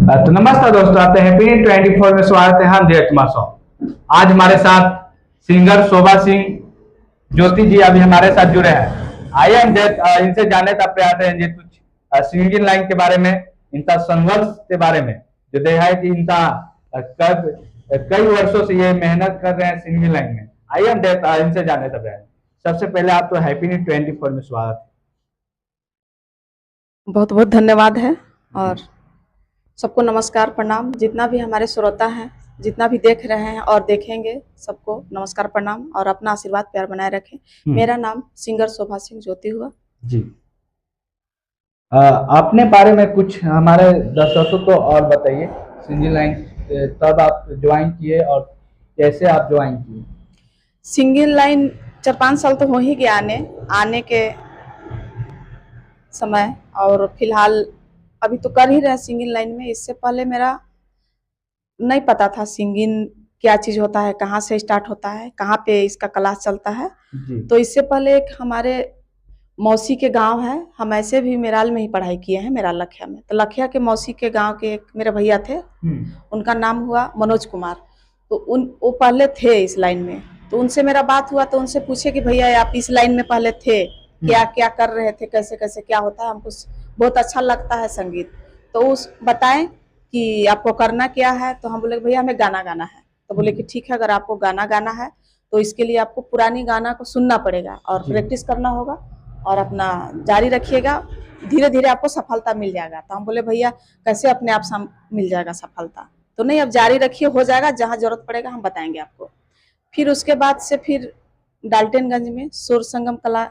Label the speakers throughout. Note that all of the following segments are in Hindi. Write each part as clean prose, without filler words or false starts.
Speaker 1: तो नमस्कार दोस्तों, आपका हैप्पी 24 में स्वागत है। हम जय कुमार साहु। आज हमारे साथ सिंगर शोभा सिंह ज्योति जी अभी हमारे साथ जुड़े हैं। आइए हम इनसे जानने का प्रयास है जी कुछ सिंगिंग लाइन के बारे में, इनका संघर्ष के बारे में, जो देखा है कि इनका कई वर्षों से ये मेहनत कर रहे हैं सिंगिंग लाइन में। आइए हम इनसे जानने का प्रयास। सबसे पहले आप तो हैप्पी 24 में स्वागत है।
Speaker 2: बहुत बहुत धन्यवाद है और सबको नमस्कार प्रणाम। जितना भी हमारे श्रोता हैं, जितना भी देख रहे हैं और देखेंगे, सबको नमस्कार प्रणाम और अपना आशीर्वाद प्यार बनाए रखें। मेरा नाम सिंगर शोभा सिंह ज्योति हुआ
Speaker 1: जी। अपने बारे में कुछ हमारे दर्शकों को और बताइए। सिंगिंग लाइन तब आप ज्वाइन किए और कैसे आप ज्वाइन किए?
Speaker 2: सिंगिंग लाइन 4-5 साल तो हो ही गया आने के समय, और फिलहाल अभी तो कर ही रहे सिंगिंग लाइन में। इससे पहले मेरा नहीं पता था सिंगिंग क्या चीज़ होता है, कहाँ से स्टार्ट होता है, कहाँ पे इसका क्लास चलता है। तो इससे पहले एक हमारे मौसी के गांव है, हम ऐसे भी मेराल में ही पढ़ाई किए हैं, मेरा लखिया में। तो लखिया के मौसी के गांव के एक मेरे भैया थे, उनका नाम हुआ मनोज कुमार। तो वो पहले थे इस लाइन में। तो उनसे मेरा बात हुआ, तो उनसे पूछे कि भैया आप इस लाइन में पहले थे, क्या क्या कर रहे थे, कैसे कैसे क्या होता है, हमको बहुत अच्छा लगता है संगीत। तो उस बताएं कि आपको करना क्या है। तो हम बोले भैया हमें गाना गाना है। तो बोले कि ठीक है, अगर आपको गाना गाना है तो इसके लिए आपको पुरानी गाना को सुनना पड़ेगा और प्रैक्टिस करना होगा और अपना जारी रखिएगा, धीरे धीरे आपको सफलता मिल जाएगा। तो हम बोले भैया कैसे अपने आप मिल जाएगा सफलता? तो नहीं, अब जारी रखिए, हो जाएगा, जहाँ जरूरत पड़ेगा हम बताएंगे आपको। फिर उसके बाद से फिर डाल्टनगंज में सुर संगम कला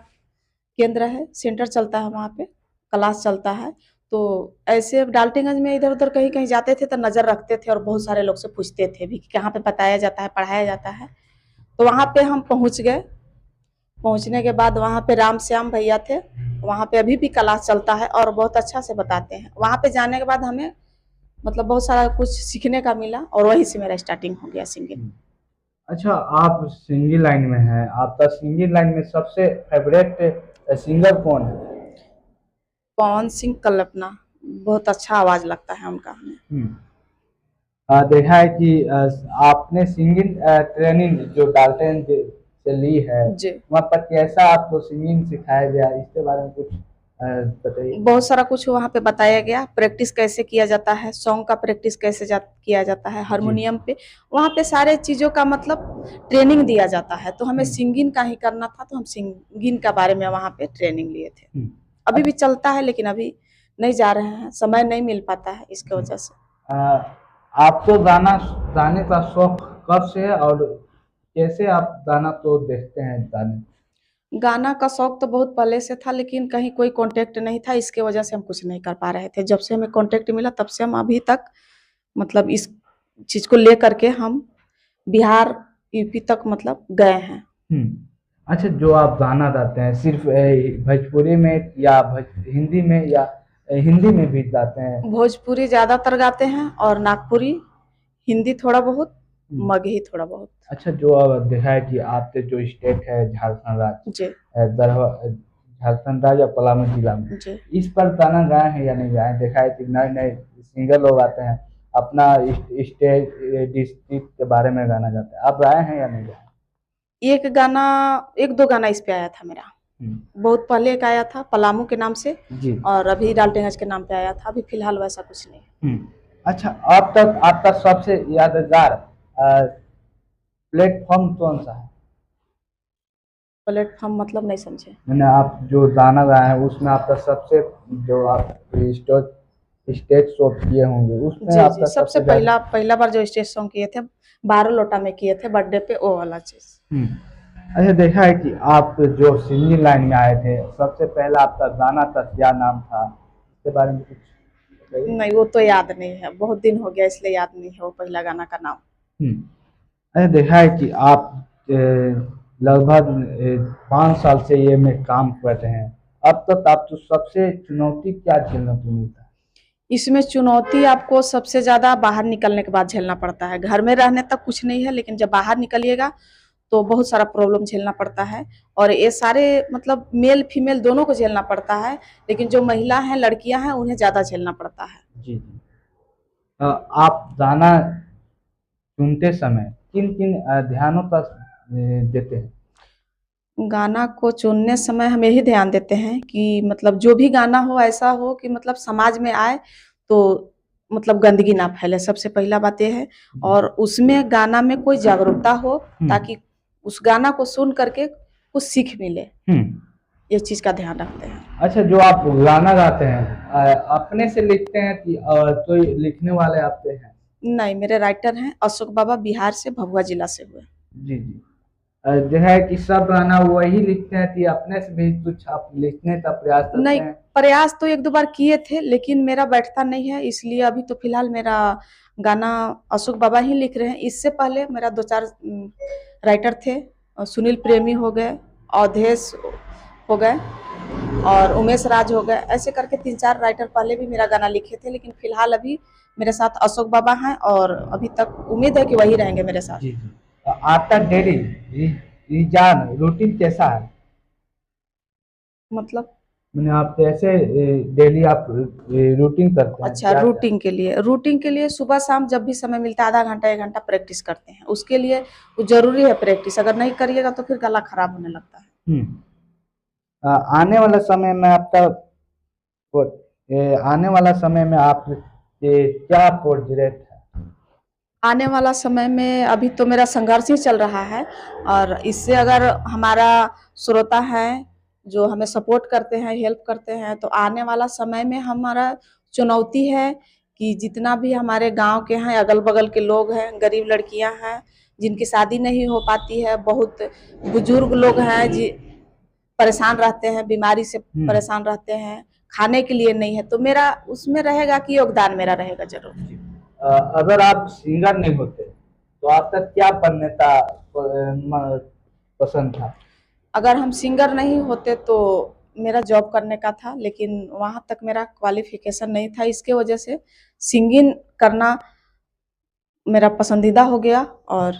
Speaker 2: केंद्र है, सेंटर चलता है, वहाँ पे क्लास चलता है। तो ऐसे डाल्टनगंज में इधर उधर कहीं कहीं जाते थे तो नज़र रखते थे और बहुत सारे लोग से पूछते थे भी कि कहाँ पे बताया जाता है, पढ़ाया जाता है। तो वहाँ पे हम पहुँच गए। पहुँचने के बाद वहाँ पे राम श्याम भैया थे, वहाँ पे अभी भी क्लास चलता है और बहुत अच्छा से बताते हैं। वहाँ पे जाने के बाद हमें मतलब बहुत सारा कुछ सीखने का मिला और वहीं से मेरा स्टार्टिंग हो गया सिंगिंग।
Speaker 1: अच्छा, आप सिंगिंग लाइन में हैं, आपका सिंगिंग लाइन में सबसे फेवरेट सिंगर कौन है?
Speaker 2: पवन सिंह कल्पना, बहुत अच्छा आवाज लगता है उनका हमें।
Speaker 1: देखा है कि आपने सिंगिंग ट्रेनिंग जो डाल्टन से ली है, वहाँ पर कैसा आपको सिंगिंग सिखाया गया, इसके बारे में कुछ बताइए।
Speaker 2: बहुत सारा कुछ वहाँ पे बताया गया, प्रैक्टिस कैसे किया जाता है, सॉन्ग का प्रैक्टिस कैसे किया जाता है, हारमोनियम पे, वहाँ पे सारे चीज़ों का मतलब ट्रेनिंग दिया जाता है। तो हमें सिंगिंग का ही करना था, तो हम सिंगिंग का बारे में वहाँ पे ट्रेनिंग लिए थे। अभी भी चलता है, लेकिन अभी नहीं जा रहे हैं, समय नहीं मिल पाता है, इसके वजह से।
Speaker 1: आपको गाने का शौक कब से है और कैसे आप गाना तो देखते हैं?
Speaker 2: गाना का शौक तो बहुत पहले से था, लेकिन कहीं कोई कांटेक्ट नहीं था, इसके वजह से हम कुछ नहीं कर पा रहे थे। जब से हमें कांटेक्ट मिला तब से हम अभी तक मतलब इस चीज़ को लेकर के हम बिहार यूपी तक मतलब गए हैं।
Speaker 1: अच्छा, जो आप गाना गाते हैं सिर्फ भोजपुरी में या हिंदी में या हिंदी में भी गाते हैं?
Speaker 2: भोजपुरी ज़्यादातर गाते हैं और नागपुरी, हिंदी थोड़ा बहुत, मगही थोड़ा बहुत।
Speaker 1: अच्छा, जो देखा है कि आपके जो स्टेट है झारखंड राज्य, झारखंड राज्य और पलामू जिला में, इस पर गाना गाए हैं या नहीं गाए? देखा है कि नए नए सिंगर लोग आते हैं, अपना स्टेट डिस्ट्रिक्ट के बारे में गाना गाते हैं, आप गाए हैं या नहीं गाए?
Speaker 2: एक दो गाना इस पे आया था मेरा, बहुत पहले एक आया था पलामू के नाम से जी, और अभी डाल्टनगंज के नाम पे आया था। अभी फिलहाल वैसा कुछ नहीं।
Speaker 1: अच्छा, अब तक आपका सबसे यादगार प्लेटफॉर्म कौन सा है?
Speaker 2: प्लेटफॉर्म मतलब नहीं समझे।
Speaker 1: मैंने आप जो गाना गाए हैं उसमें आपका सबसे, जो आप स्टेज शो किए होंगे उसमें
Speaker 2: जी,
Speaker 1: आपका
Speaker 2: जी, सबसे पहला बार जो स्टेज सॉन्ग किए थे 12 लोटा में किए थे, बर्थडे पे, वो वाला चीज।
Speaker 1: अच्छा, देखा है कि आप जो सिंगिंग लाइन में आए थे, सबसे पहला आपका गाना था, क्या नाम था, इसके बारे में कुछ
Speaker 2: नहीं, वो तो याद नहीं है, बहुत दिन हो गया इसलिए याद नहीं है वो पहला गाना का नाम।
Speaker 1: अच्छा, देखा है कि आप लगभग 5 साल से ये में काम कर रहे हैं, अब तक आप तो सबसे चुनौती क्या झेलने को मिलता है?
Speaker 2: इसमें चुनौती आपको सबसे ज्यादा बाहर निकलने के बाद झेलना पड़ता है। घर में रहने तक कुछ नहीं है, लेकिन जब बाहर निकलिएगा तो बहुत सारा प्रॉब्लम झेलना पड़ता है। और ये सारे मतलब मेल फीमेल दोनों को झेलना पड़ता है, लेकिन जो महिला हैं, लड़कियां हैं, उन्हें ज्यादा झेलना पड़ता है।
Speaker 1: जी। आप गाना सुनते समय किन किन ध्यानों का देते हैं?
Speaker 2: गाना को चुनने समय हम यही ध्यान देते हैं कि मतलब जो भी गाना हो ऐसा हो कि मतलब समाज में आए तो मतलब गंदगी ना फैले, सबसे पहला बात ये है। और उसमें गाना में कोई जागरूकता हो ताकि उस गाना को सुन करके कुछ सीख मिले, ये चीज का ध्यान रखते हैं।
Speaker 1: अच्छा, जो आप गाना गाते हैं अपने से लिखते हैं कि कोई लिखने वाले आपके हैं?
Speaker 2: नहीं, मेरे राइटर हैं अशोक बाबा, बिहार से, भभुआ जिला से हुए।
Speaker 1: जी जी। जो है कि सब गाना वही लिखते हैं कि अपने से भी कुछ आप लिखने का प्रयास करते
Speaker 2: नहीं,
Speaker 1: हैं?
Speaker 2: प्रयास तो एक दो बार किए थे लेकिन मेरा बैठता नहीं है, इसलिए अभी तो फिलहाल मेरा गाना अशोक बाबा ही लिख रहे हैं। इससे पहले मेरा दो चार राइटर थे, सुनील प्रेमी हो गए, अवधेश हो गए और उमेश राज हो गए, ऐसे करके तीन चार राइटर पहले भी मेरा गाना लिखे थे। लेकिन फिलहाल अभी मेरे साथ अशोक बाबा हैं और अभी तक उम्मीद है कि वही रहेंगे मेरे साथ।
Speaker 1: जी जी। आपका डेली रुझान रूटीन कैसा है?
Speaker 2: मतलब
Speaker 1: मैंने आप कैसे डेली आप रूटीन करते हैं?
Speaker 2: अच्छा, रूटीन के लिए सुबह शाम जब भी समय मिलता है आधा घंटा एक घंटा प्रैक्टिस करते हैं। उसके लिए वो जरूरी है प्रैक्टिस, अगर नहीं करिएगा तो फिर गला खराब होने लगता है।
Speaker 1: आने वाला समय में आपका आने वाला समय में आप क्या प्रोजेक्ट है?
Speaker 2: आने वाला समय में अभी तो मेरा संघर्ष ही चल रहा है और इससे अगर हमारा श्रोता है जो हमें सपोर्ट करते हैं, हेल्प करते हैं, तो आने वाला समय में हमारा चुनौती है कि जितना भी हमारे गांव के हैं, अगल बगल के लोग हैं, गरीब लड़कियां हैं जिनकी शादी नहीं हो पाती है, बहुत बुजुर्ग लोग हैं जी परेशान रहते हैं, बीमारी से परेशान रहते हैं, खाने के लिए नहीं है, तो मेरा उसमें रहेगा कि योगदान मेरा रहेगा जरूर।
Speaker 1: अगर आप सिंगर नहीं होते तो आपका क्या बनने का पसंद था?
Speaker 2: अगर हम सिंगर नहीं होते तो मेरा जॉब करने का था, लेकिन वहाँ तक मेरा क्वालिफिकेशन नहीं था, इसके वजह से सिंगिंग करना मेरा पसंदीदा हो गया और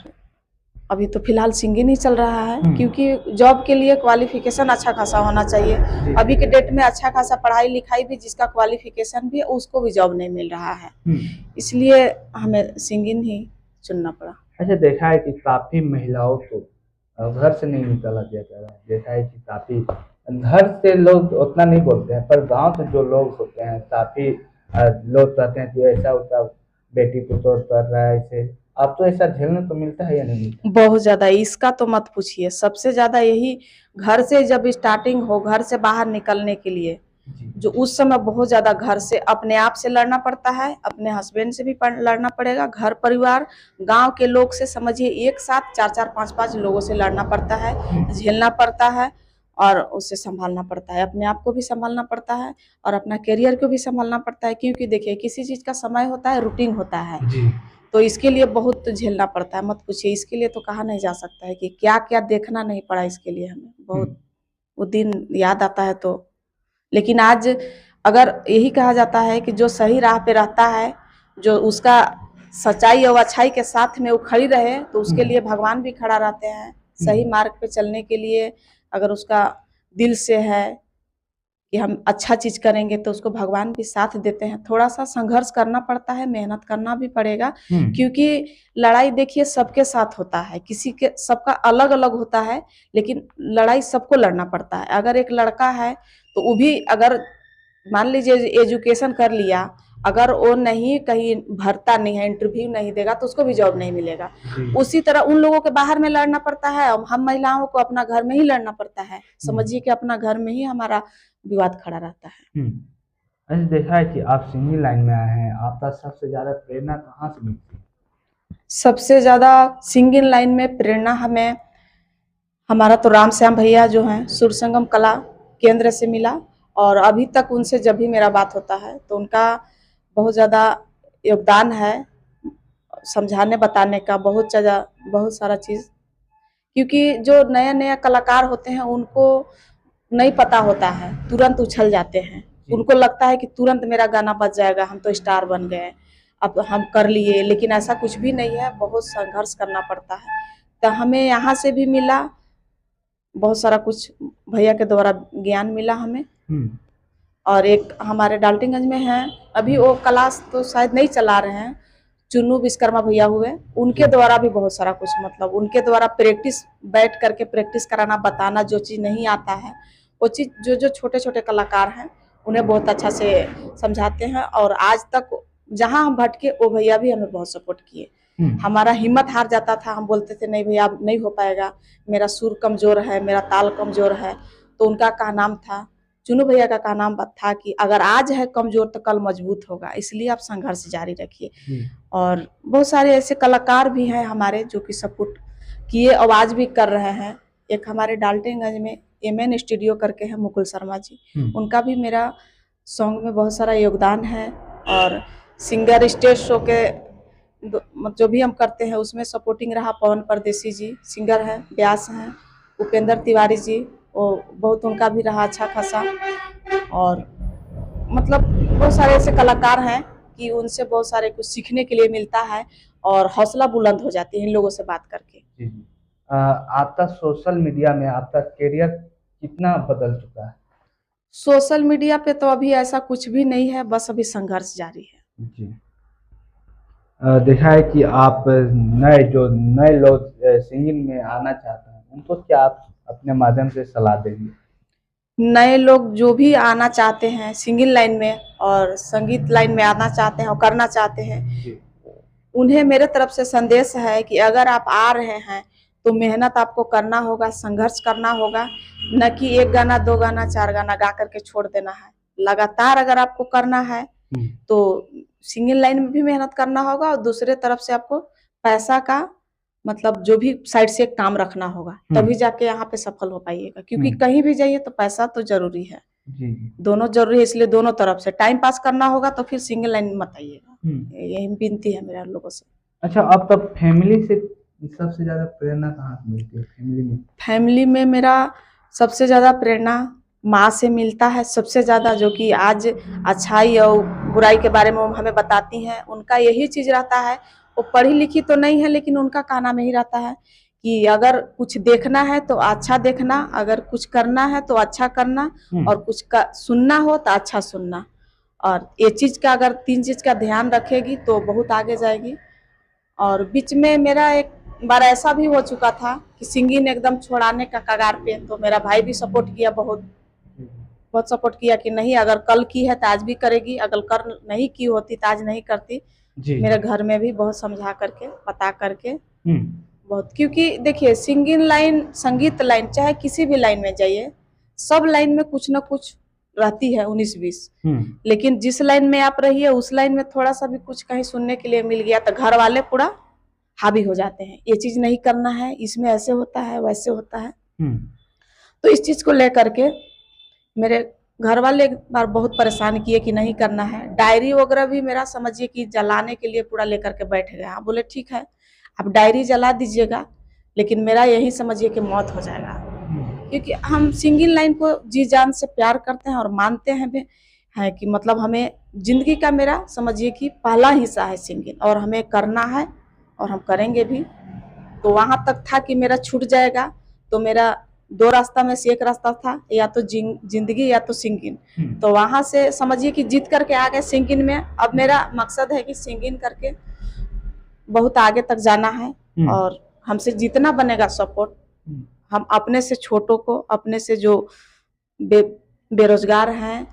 Speaker 2: अभी तो फिलहाल सिंगिंग ही चल रहा है। क्योंकि जॉब के लिए क्वालिफिकेशन अच्छा खासा होना चाहिए। अभी के डेट में अच्छा खासा पढ़ाई लिखाई भी जिसका क्वालिफिकेशन भी है उसको भी जॉब नहीं मिल रहा है, इसलिए हमें सिंगिंग ही चुनना पड़ा।
Speaker 1: अच्छा, देखा है कि काफी महिलाओं को घर से नहीं निकाला जाता है। देखा है कि काफी घर से लोग उतना नहीं बोलते हैं, पर गांव से जो लोग होते हैं काफी लोग कहते हैं कि ऐसा होता बेटी को तो कर रहा है ऐसे। आप तो ऐसा झेलने तो मिलता है या नहीं मिलता?
Speaker 2: बहुत ज्यादा, इसका तो मत पूछिए। सबसे ज्यादा यही घर से जब स्टार्टिंग हो, घर से बाहर निकलने के लिए जो उस समय बहुत ज्यादा घर से अपने आप से लड़ना पड़ता है, अपने हस्बैंड से भी लड़ना पड़ेगा, घर परिवार गांव के लोग से, समझिए एक साथ चार चार पांच पांच लोगों से लड़ना पड़ता है, झेलना पड़ता है और उससे संभालना पड़ता है। अपने आप को भी संभालना पड़ता है और अपना करियर को भी संभालना पड़ता है, क्योंकि देखिए किसी चीज का समय होता है, रूटीन होता है, तो इसके लिए बहुत झेलना पड़ता है। मत पूछिए, इसके लिए तो कहा नहीं जा सकता है कि क्या क्या देखना नहीं पड़ा इसके लिए हमें। बहुत वो दिन याद आता है तो, लेकिन आज अगर यही कहा जाता है कि जो सही राह पे रहता है, जो उसका सच्चाई और अच्छाई के साथ में वो खड़ी रहे, तो उसके लिए भगवान भी खड़ा रहते हैं। सही मार्ग पे चलने के लिए अगर उसका दिल से है कि हम अच्छा चीज करेंगे तो उसको भगवान भी साथ देते हैं। थोड़ा सा संघर्ष करना पड़ता है, मेहनत करना भी पड़ेगा, क्योंकि लड़ाई देखिए सबके साथ होता है, किसी के सबका अलग अलग होता है, लेकिन लड़ाई सबको लड़ना पड़ता है। अगर एक लड़का है तो वो भी अगर मान लीजिए एजुकेशन कर लिया, अगर वो नहीं कहीं भरता नहीं है, इंटरव्यू नहीं देगा तो उसको भी जॉब नहीं मिलेगा। उसी तरह उन लोगों के बाहर में लड़ना पड़ता है, हम महिलाओं को अपना घर में ही लड़ना पड़ता है। समझिए कि अपना घर में ही हमारा विवाद खड़ा रहता है।
Speaker 1: अच्छा, देखा है कि आप सिंगिंग लाइन में आए हैं, आपका सबसे ज्यादा प्रेरणा कहाँ से मिलती है?
Speaker 2: सबसे ज्यादा सिंगिंग लाइन में प्रेरणा हमें हमारा तो राम श्याम भैया जो हैं सुर संगम कला केंद्र से मिला, और अभी तक उनसे जब भी मेरा बात होता है तो उनका बहुत ज़्यादा योगदान है समझाने बताने का, बहुत सारा चीज़। क्योंकि जो नया नया कलाकार होते हैं उनको नहीं पता होता है, तुरंत उछल जाते हैं, उनको लगता है कि तुरंत मेरा गाना बज जाएगा, हम तो स्टार बन गए, अब हम कर लिए, लेकिन ऐसा कुछ भी नहीं है, बहुत संघर्ष करना पड़ता है। तो हमें यहाँ से भी मिला बहुत सारा कुछ, भैया के द्वारा ज्ञान मिला हमें, और एक हमारे डाल्टनगंज में है, अभी वो क्लास तो शायद नहीं चला रहे हैं, चुन्नू विश्वकर्मा भैया हुए, उनके द्वारा भी बहुत सारा कुछ मतलब उनके द्वारा प्रैक्टिस, बैठ करके प्रैक्टिस कराना, बताना, जो चीज़ नहीं आता है वो चीज़ जो जो छोटे छोटे कलाकार हैं उन्हें बहुत अच्छा से समझाते हैं। और आज तक जहाँ हम भटके वो भैया भी हमें बहुत सपोर्ट किए। हमारा हिम्मत हार जाता था, हम बोलते थे नहीं भैया अब नहीं हो पाएगा, मेरा सुर कमज़ोर है, मेरा ताल कमज़ोर है, तो उनका कहा नाम था, चुनू भैया का कहा नाम था कि अगर आज है कमज़ोर तो कल मजबूत होगा, इसलिए आप संघर्ष जारी रखिए। और बहुत सारे ऐसे कलाकार भी हैं हमारे जो कि सपोर्ट किए और आज भी कर रहे हैं। एक हमारे डाल्टनगंज में MN स्टूडियो करके है मुकुल शर्मा जी, उनका भी मेरा सॉन्ग में बहुत सारा योगदान है। और सिंगर स्टेज शो के जो भी हम करते हैं उसमें सपोर्टिंग रहा पवन परदेसी जी, सिंगर हैं, व्यास हैं, उपेंद्र तिवारी जी, वो बहुत उनका भी रहा अच्छा खासा। और मतलब बहुत सारे ऐसे कलाकार हैं कि उनसे बहुत सारे कुछ सीखने के लिए मिलता है और हौसला बुलंद हो जाती है इन लोगों से बात करके।
Speaker 1: आपका सोशल मीडिया में आपका करियर कितना बदल चुका है?
Speaker 2: सोशल मीडिया पे तो अभी ऐसा कुछ भी नहीं है, बस अभी संघर्ष जारी है
Speaker 1: जी। देखा है कि आप नए लोग सिंगिंग में आना चाहते हैं, उनको क्या आप अपने माध्यम से सलाह देंगे?
Speaker 2: नए लोग जो भी आना चाहते हैं सिंगिंग लाइन में और संगीत लाइन में आना चाहते हैं और करना चाहते हैं, उन्हें मेरे तरफ से संदेश है कि अगर आप आ रहे हैं तो मेहनत आपको करना होगा, संघर्ष करना होगा, न कि एक गाना 2 गाना 4 गाना गा करके छोड़ देना है। लगातार अगर आपको करना है तो सिंगिंग लाइन में भी मेहनत करना होगा और दूसरे तरफ से आपको पैसा का मतलब जो भी साइड से काम रखना होगा, तभी जाके यहाँ पे सफल हो पाइएगा। क्योंकि कहीं भी जाइए तो पैसा तो जरूरी है, दोनों जरूरी है, इसलिए दोनों तरफ से टाइम पास करना होगा तो फिर सिंगल लाइन में मत आइएगा। यही विनती है मेरा लोगों से।
Speaker 1: अच्छा, अब तब फैमिली से सबसे ज्यादा प्रेरणा कहाँ से मिलती है?
Speaker 2: फैमिली में मेरा सबसे ज्यादा प्रेरणा माँ से मिलता है सबसे ज्यादा, जो कि आज अच्छाई और बुराई के बारे में हमें बताती हैं। उनका यही चीज रहता है, वो पढ़ी लिखी तो नहीं है लेकिन उनका कहना में ही रहता है कि अगर कुछ देखना है तो अच्छा देखना, अगर कुछ करना है तो अच्छा करना, और कुछ सुनना हो तो अच्छा सुनना। और ये चीज का अगर 3 चीज का ध्यान रखेगी तो बहुत आगे जाएगी। और बीच में मेरा एक बार ऐसा भी हो चुका था कि सिंगिंग एकदम छोड़ाने का कगार पे, तो मेरा भाई भी सपोर्ट किया, बहुत सपोर्ट किया कि नहीं अगर कल की है तो आज भी करेगी, अगर कल नहीं की होती तो आज नहीं करती। मेरे घर में भी बहुत समझा करके बता करके बहुत, क्योंकि देखिए सिंगिंग लाइन, संगीत लाइन, चाहे किसी भी लाइन में जाइए, सब लाइन में कुछ ना कुछ रहती है 19-20, लेकिन जिस लाइन में आप रहिए उस लाइन में थोड़ा सा भी कुछ कहीं सुनने के लिए मिल गया तो घर वाले पूरा हावी हो जाते हैं, ये चीज नहीं करना है, इसमें ऐसे होता है वैसे होता है। तो इस चीज को लेकर के मेरे घर वाले एक बार बहुत परेशान किए कि नहीं करना है। डायरी वगैरह भी मेरा समझिए कि जलाने के लिए पूरा लेकर के बैठ गए। हाँ बोले ठीक है आप डायरी जला दीजिएगा, लेकिन मेरा यही समझिए कि मौत हो जाएगा, क्योंकि हम सिंगिंग लाइन को जी जान से प्यार करते हैं और मानते हैं भी है कि मतलब हमें जिंदगी का मेरा समझिए कि पहला हिस्सा है सिंगिंग, और हमें करना है और हम करेंगे भी। तो वहां तक था कि मेरा छूट जाएगा, तो मेरा 2 रास्ता में से एक रास्ता था, या तो जिंदगी या तो सिंगिंग। तो वहां से समझिए कि जीत करके आ गए सिंगिंग में। अब मेरा मकसद है कि सिंगिंग करके बहुत आगे तक जाना है, और हमसे जितना बनेगा सपोर्ट, हम अपने से छोटों को, अपने से जो बेरोजगार हैं,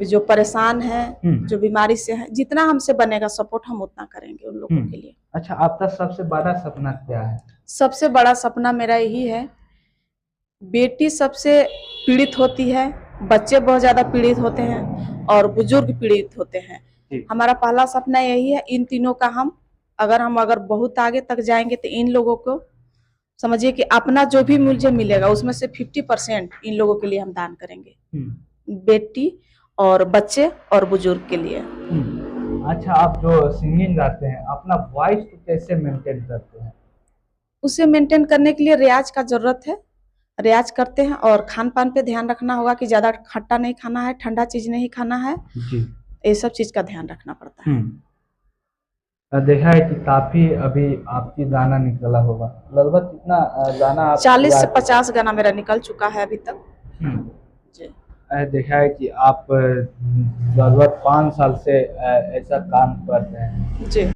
Speaker 2: जो परेशान हैं, जो बीमारी से हैं, जितना हमसे बनेगा सपोर्ट हम उतना करेंगे उन लोगों के लिए।
Speaker 1: अच्छा, आपका सबसे बड़ा सपना क्या है? सबसे
Speaker 2: बड़ा सपना मेरा यही है, बेटी सबसे पीड़ित होती है, बच्चे बहुत ज्यादा पीड़ित होते हैं और बुजुर्ग पीड़ित होते हैं। हमारा पहला सपना यही है, इन तीनों का हम अगर बहुत आगे तक जाएंगे तो इन लोगों को समझिए कि अपना जो भी मुझे मिलेगा उसमें से 50% इन लोगों के लिए हम दान करेंगे, बेटी और बच्चे और बुजुर्ग के लिए।
Speaker 1: अच्छा, आप जो सिंगिंग गाते हैं अपना वॉइस को कैसे मेंटेन करते हैं?
Speaker 2: उसे मेंटेन करने के लिए रियाज का जरूरत है, रियाज करते हैं, और खान पान पे ध्यान रखना होगा कि ज्यादा खट्टा नहीं खाना है, ठंडा चीज नहीं खाना है, ये सब चीज का ध्यान रखना पड़ता है।
Speaker 1: देखा है कि काफी अभी आपकी गाना निकला होगा, लगभग कितना गाना?
Speaker 2: 40 से 50 गाना मेरा निकल चुका है अभी तक।
Speaker 1: देखा है कि आप लगभग 5 साल से ऐसा काम कर रहे हैं।
Speaker 2: जी।